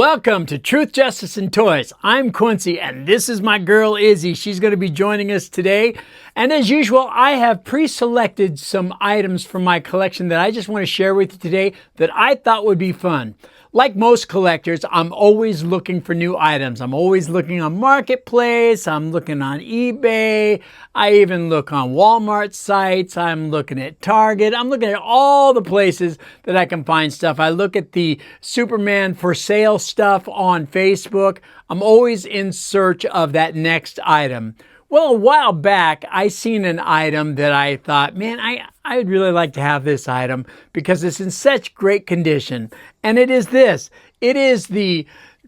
Welcome to Truth, Justice, and Toys. I'm Quincy, and this is my girl Izzy. She's going to be joining us today. And as usual, I have pre-selected some items from my collection that I just want to share with you today that I thought would be fun. Like most collectors, I'm always looking for new items. I'm always looking on Marketplace. I'm looking on eBay. I even look on Walmart sites. I'm looking at Target. I'm looking at all the places that I can find stuff. I look at the Superman for sale stuff on Facebook. I'm always in search of that next item. Well, a while back, I seen an item that I thought, man, I would really like to have this item because it's in such great condition. And it is this. It is the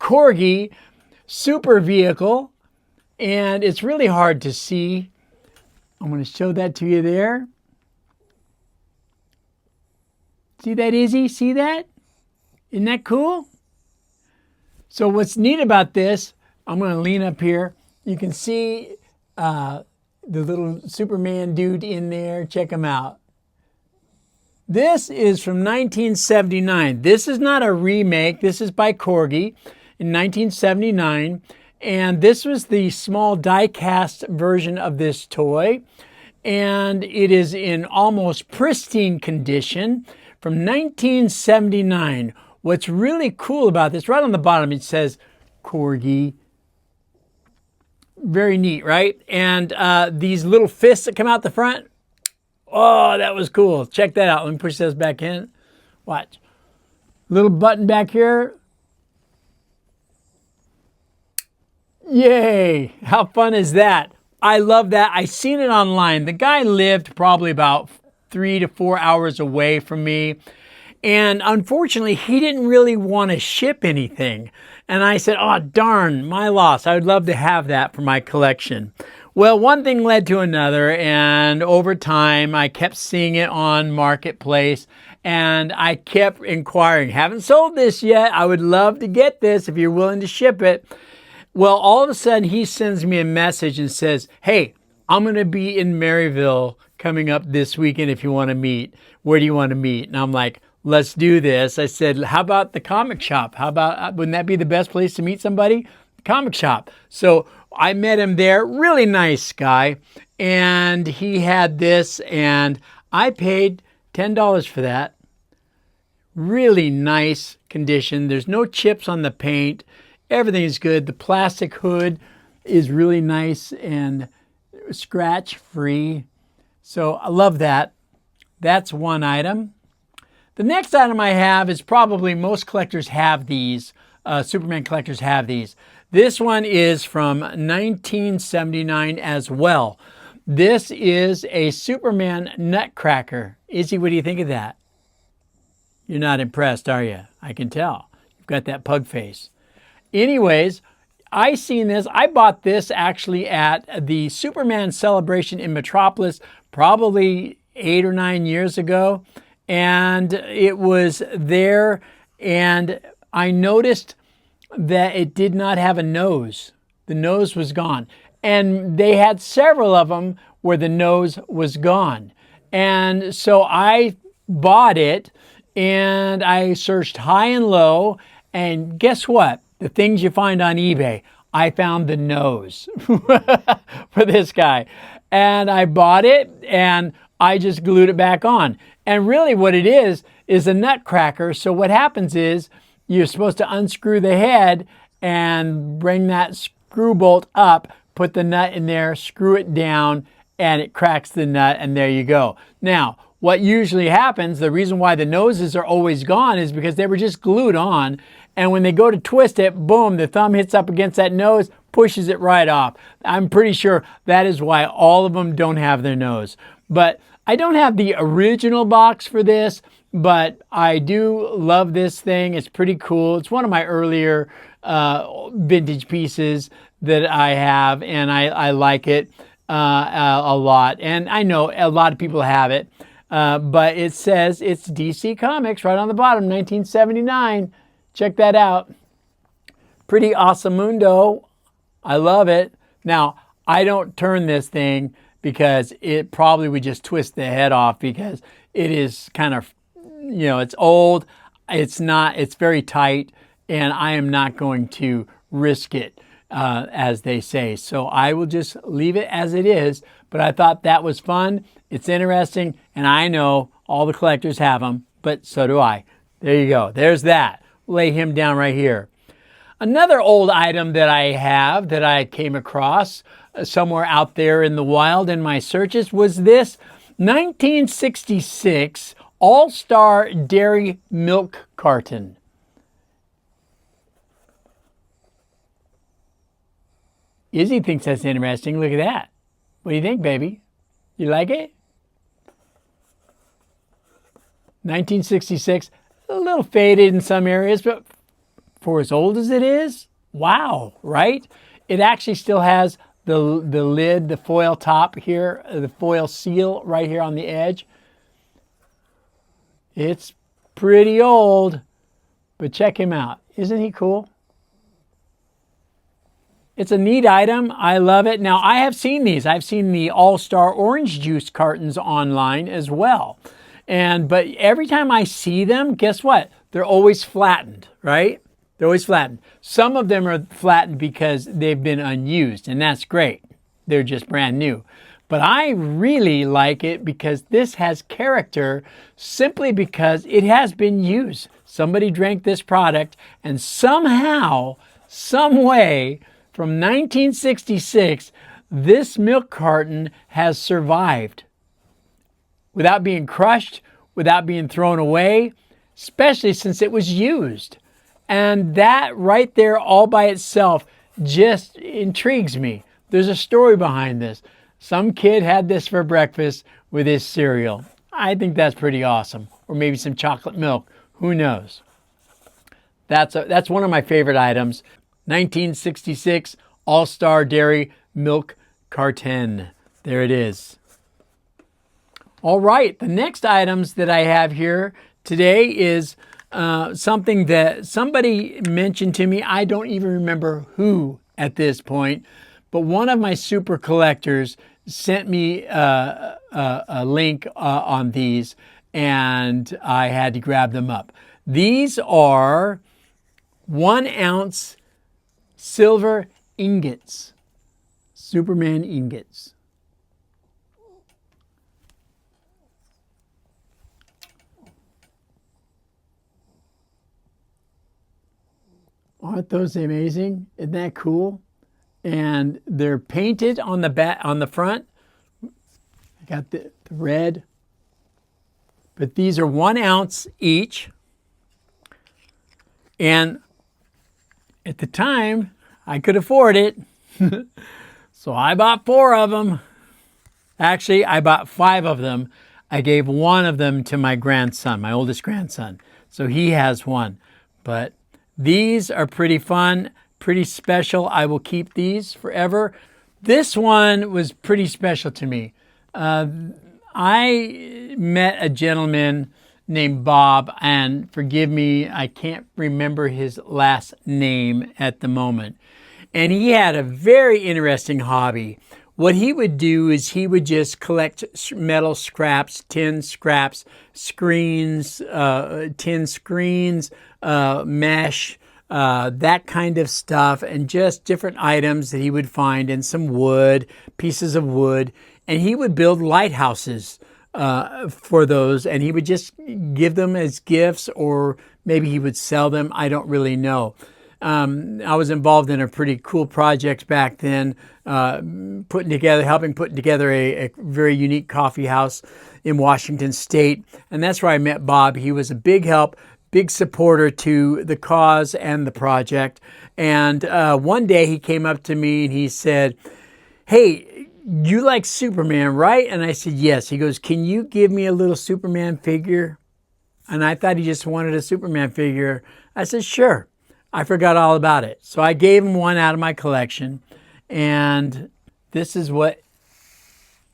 Corgi Super Vehicle. And it's really hard to see. I'm going to show that to you there. See that, Izzy? See that? Isn't that cool? So what's neat about this, I'm going to lean up here. You can see the little Superman dude in there. Check him out. This is from 1979. This is not a remake. This is by Corgi in 1979. And this was the small die-cast version of this toy. And it is in almost pristine condition from 1979. What's really cool about this, right on the bottom, it says Corgi. Very neat, right? And these little fists that come out the front. Oh, that was cool. Check that out. Let me push those back in. Watch. Little button back here. Yay. How fun is that? I love that. I seen it online. The guy lived probably about 3 to 4 hours away from me. And unfortunately, he didn't really want to ship anything. And I said, oh, darn, my loss. I would love to have that for my collection. Well, one thing led to another. And over time, I kept seeing it on Marketplace. And I kept inquiring, haven't sold this yet. I would love to get this if you're willing to ship it. Well, all of a sudden, he sends me a message and says, hey, I'm going to be in Maryville coming up this weekend if you want to meet. Where do you want to meet? And I'm like, let's do this. I said, how about the comic shop? How about, wouldn't that be the best place to meet somebody? The comic shop. So I met him there. Really nice guy. And he had this and I paid $10 for that. Really nice condition. There's no chips on the paint. Everything is good. The plastic hood is really nice and scratch free. So I love that. That's one item. The next item I have is probably most collectors have these. Superman collectors have these. This one is from 1979 as well. This is a Superman Nutcracker. Izzy, what do you think of that? You're not impressed, are you? I can tell. You've got that pug face. Anyways, I seen this. I bought this actually at the Superman celebration in Metropolis probably 8 or 9 years ago. And it was there, and I noticed that it did not have a nose. The nose was gone. And they had several of them where the nose was gone. And so I bought it, and I searched high and low, and guess what? The things you find on eBay, I found the nose for this guy. And I bought it, and I just glued it back on. And really what it is a nutcracker. So what happens is you're supposed to unscrew the head and bring that screw bolt up, put the nut in there, screw it down, and it cracks the nut, and there you go. Now, what usually happens, the reason why the noses are always gone is because they were just glued on. And when they go to twist it, boom, the thumb hits up against that nose, pushes it right off. I'm pretty sure that is why all of them don't have their nose. But I don't have the original box for this, but I do love this thing. It's pretty cool. It's one of my earlier vintage pieces that I have, and I like it a lot. And I know a lot of people have it, but it says it's DC Comics right on the bottom, 1979. Check that out. Pretty awesomundo. I love it. Now, I don't turn this thing because it probably would just twist the head off because it is kind of, it's old. It's very tight. and I am not going to risk it, as they say. So I will just leave it as it is. But I thought that was fun. It's interesting, and I know all the collectors have them, but so do I. There you go. There's that. Lay him down right here. Another old item that I have that I came across somewhere out there in the wild in my searches was this 1966 All-Star Dairy Milk Carton. Izzy thinks that's interesting. Look at that. What do you think, baby? You like it? 1966, a little faded in some areas, but for as old as it is, wow, right? It actually still has the lid, the foil top here, the foil seal right here on the edge. It's pretty old, but check him out. Isn't he cool? It's a neat item. I love it. Now, I have seen these. I've seen the All-Star Orange Juice cartons online as well. But every time I see them, guess what? They're always flattened, right? They're always flattened. Some of them are flattened because they've been unused, and that's great. They're just brand new. But I really like it because this has character simply because it has been used. Somebody drank this product, and somehow, some way, from 1966, this milk carton has survived without being crushed, without being thrown away, especially since it was used. And that right there all by itself just intrigues me. There's a story behind this. Some kid had this for breakfast with his cereal. I think that's pretty awesome. Or maybe some chocolate milk. Who knows? That's one of my favorite items. 1966 All-Star Dairy Milk Carton. There it is. All right, the next items that I have here today is something that somebody mentioned to me. I don't even remember who at this point, but one of my super collectors sent me a link on these, and I had to grab them up. These are 1 ounce silver ingots, Superman ingots. Aren't those amazing? Isn't that cool? And they're painted on the back, on the front. I got the red. But these are 1 ounce each. And at the time, I could afford it. So I bought 4 of them. Actually, I bought 5 of them. I gave 1 of them to my grandson, my oldest grandson. So he has 1. But these are pretty fun, pretty special. I will keep these forever. This one was pretty special to me. I met a gentleman named Bob, and forgive me, I can't remember his last name at the moment. And he had a very interesting hobby. What he would do is he would just collect metal scraps, tin scraps, screens, tin screens, mesh, that kind of stuff, and just different items that he would find, and some wood, pieces of wood, and he would build lighthouses for those, and he would just give them as gifts, or maybe he would sell them. I don't really know. I was involved in a pretty cool project back then, helping put together a very unique coffee house in Washington State, and that's where I met Bob. He was a big help, big supporter to the cause and the project. And one day he came up to me and he said, "Hey, you like Superman, right?" And I said, "Yes." He goes, "Can you give me a little Superman figure?" And I thought he just wanted a Superman figure. I said, "Sure." I forgot all about it. So I gave him one out of my collection. And this is what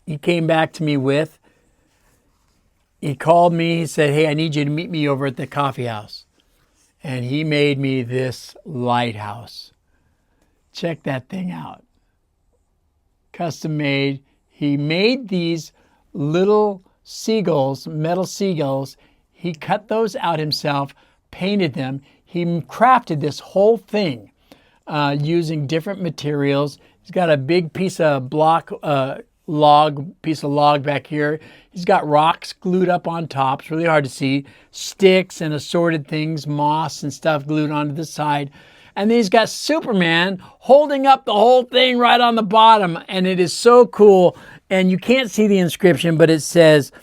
he came back to me with. He called me, he said, "Hey, I need you to meet me over at the coffee house." And he made me this lighthouse. Check that thing out. Custom made. He made these little seagulls, metal seagulls. He cut those out himself, painted them. he crafted this whole thing using different materials. He's got a big piece of log back here. He's got rocks glued up on top. It's really hard to see. Sticks and assorted things, moss and stuff glued onto the side. And then he's got Superman holding up the whole thing right on the bottom. And it is so cool. And you can't see the inscription, but it says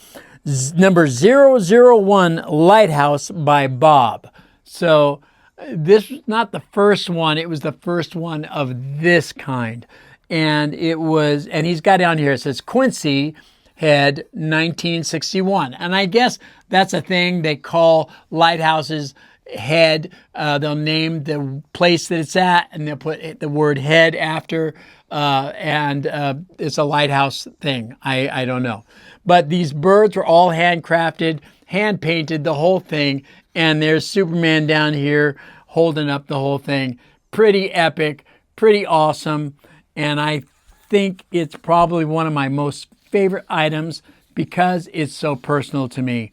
number 001 Lighthouse by Bob. So this was not the first one. It was the first one of this kind. And he's got down here, it says Quincy Head 1961. And I guess that's a thing they call lighthouses head. They'll name the place that it's at and they'll put the word head after. It's a lighthouse thing. I don't know. But these birds were all handcrafted, hand painted, the whole thing. And there's Superman down here holding up the whole thing. Pretty epic, pretty awesome. And I think it's probably one of my most favorite items because it's so personal to me.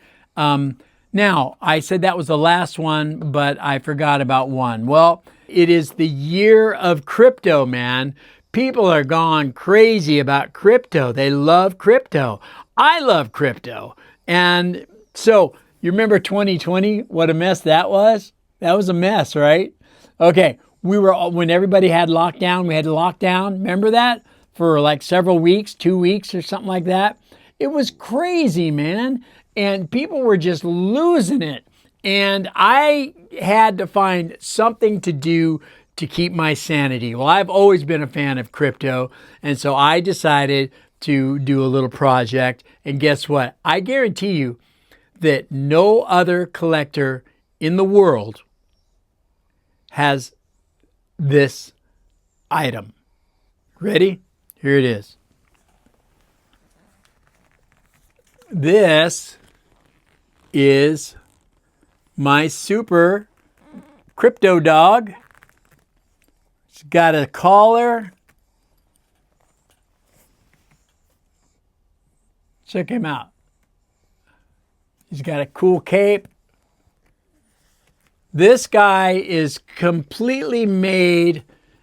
Now, I said that was the last one, but I forgot about one. Well, it is the year of crypto, man. People are gone crazy about crypto. They love crypto. I love crypto. And so you remember 2020, what a mess that was? That was a mess, right? Okay. When everybody had lockdown, we had to lock down. Remember that? For like several weeks, 2 weeks or something like that. It was crazy, man. And people were just losing it. And I had to find something to do to keep my sanity. Well, I've always been a fan of crypto. And so I decided to do a little project. And guess what? I guarantee you that no other collector in the world has this item. Ready? Here it is. This is my super crypto dog. It's got a collar. Check him out. He's got a cool cape. This guy is completely made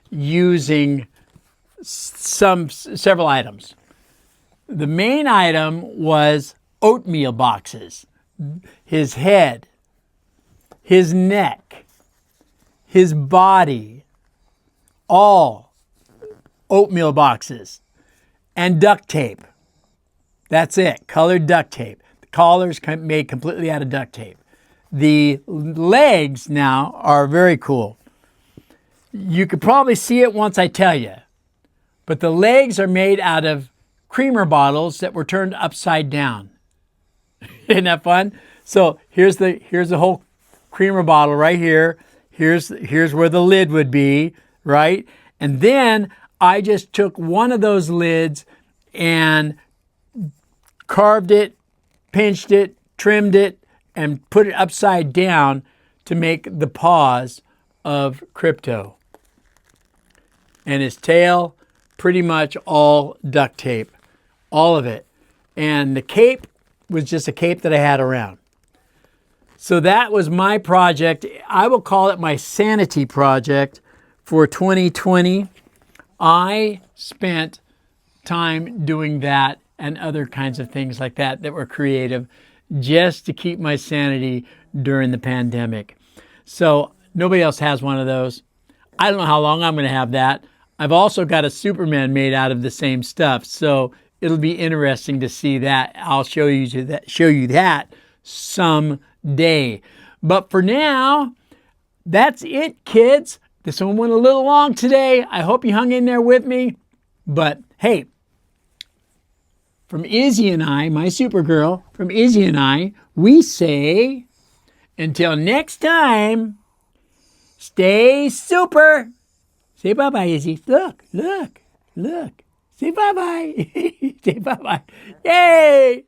using several items. The main item was oatmeal boxes. His head, his neck, his body, all oatmeal boxes, and duct tape. That's it, colored duct tape. The collar's made completely out of duct tape. The legs now are very cool. You could probably see it once I tell you, but the legs are made out of creamer bottles that were turned upside down. Isn't that fun? So here's the whole creamer bottle right here. Here's where the lid would be, right? And then I just took one of those lids and carved it, pinched it, trimmed it, and put it upside down to make the paws of crypto. And his tail, pretty much all duct tape, all of it. And the cape was just a cape that I had around. So that was my project. I will call it my sanity project for 2020. I spent time doing that and other kinds of things like that were creative just to keep my sanity during the pandemic. So nobody else has one of those. I don't know how long I'm going to have that. I've also got a Superman made out of the same stuff. So it'll be interesting to see that. I'll show you that someday. But for now, that's it, kids. This one went a little long today. I hope you hung in there with me. But hey, from Izzy and I, my Supergirl, from Izzy and I, we say, until next time, stay super. Say bye-bye, Izzy. Look. Say bye-bye. Say bye-bye. Yay!